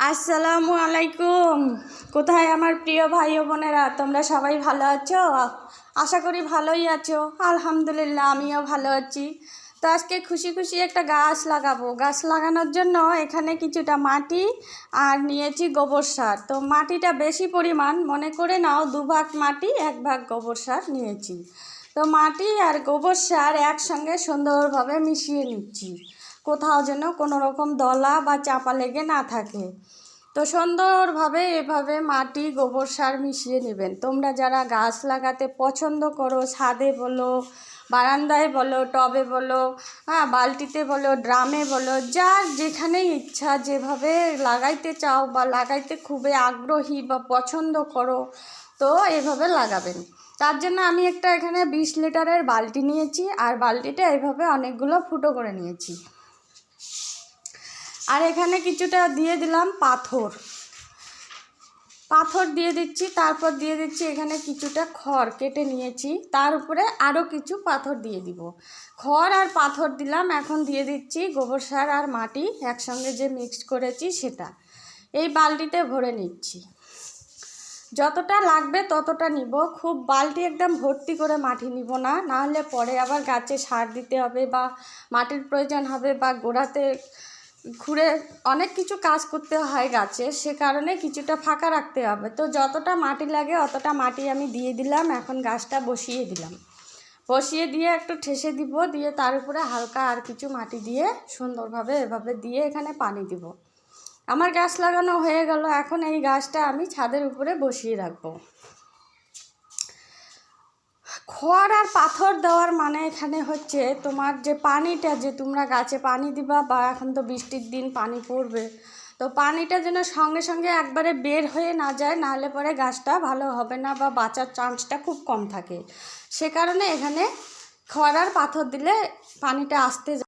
আসসালামু আলাইকুম। কোথায় আমার প্রিয় ভাই ও বোনেরা, তোমরা সবাই ভালো আছো? আশা করি ভালোই আছো। আলহামদুলিল্লাহ, আমিও ভালো আছি। তো আজকে খুশি খুশি একটা গাছ লাগাবো। গাছ লাগানোর জন্য এখানে কিছুটা মাটি আর নিয়েছি গোবর সার। তো মাটিটা বেশি পরিমাণ মনে করে নাও, 2 ভাগ মাটি 1 ভাগ গোবর সার নিয়েছি। তো মাটি আর গোবর সার একসঙ্গে সুন্দরভাবে মিশিয়ে নিচ্ছি, কোথাও যেন কোনো রকম দলা বা চাপা লেগে না থাকে। তো সুন্দরভাবে এভাবে মাটি গোবর সার মিশিয়ে নেবেন। তোমরা যারা গাছ লাগাতে পছন্দ করো, ছাদে বলো, বারান্দায় বলো, টবে বলো, বালতিতে বলো, ড্রামে বলো, যার যেখানে ইচ্ছা যেভাবে লাগাইতে চাও বা লাগাইতে খুবই আগ্রহী বা পছন্দ করো, তো এভাবে লাগাবেন। তার জন্য আমি একটা এখানে 20 লিটারের বালতি নিয়েছি, আর বালতিটা এভাবে অনেকগুলো ফুটো করে নিয়েছি। আর এখানে কিছুটা দিয়ে দিলাম পাথর দিয়ে দিচ্ছি। তারপর দিয়ে দিচ্ছি এখানে কিছুটা খড় কেটে নিয়েছি, তার উপরে আরও কিছু পাথর দিয়ে দিব। খড় আর পাথর দিলাম। এখন দিয়ে দিচ্ছি গোবর সার আর মাটি একসঙ্গে যে মিক্স করেছি সেটা এই বালতিতে ভরে নিচ্ছি। যতটা লাগবে ততটা নিব, খুব বালতি একদম ভর্তি করে মাটি নিব না, নাহলে পরে আবার গাছে সার দিতে হবে বা মাটির প্রয়োজন হবে বা গোড়াতে খুঁড়ে অনেক কিছু কাজ করতে হয় গাছে, সে কারণে কিছুটা ফাঁকা রাখতে হবে। তো যতটা মাটি লাগে অতটা মাটি আমি দিয়ে দিলাম। এখন গাছটা বসিয়ে দিলাম, বসিয়ে দিয়ে একটু ঠেসে দিব, দিয়ে তার উপরে হালকা আর কিছু মাটি দিয়ে সুন্দরভাবে এভাবে দিয়ে এখানে পানি দিব। আমার গাছ লাগানো হয়ে গেল। এখন এই গাছটা আমি ছাদের উপরে বসিয়ে রাখবো। খড় আর পাথর দেওয়ার মানে এখানে হচ্ছে তোমার যে পানিটা, যে তোমরা গাছে পানি দিবা বা এখন তো বৃষ্টির দিন পানি পড়বে, তো পানিটা যেন সঙ্গে সঙ্গে একবারে বের হয়ে না যায়, নাহলে পরে গাছটা ভালো হবে না বা বাঁচার চান্সটা খুব কম থাকে। সে কারণে এখানে খড় আর পাথর দিলে পানিটা আস্তে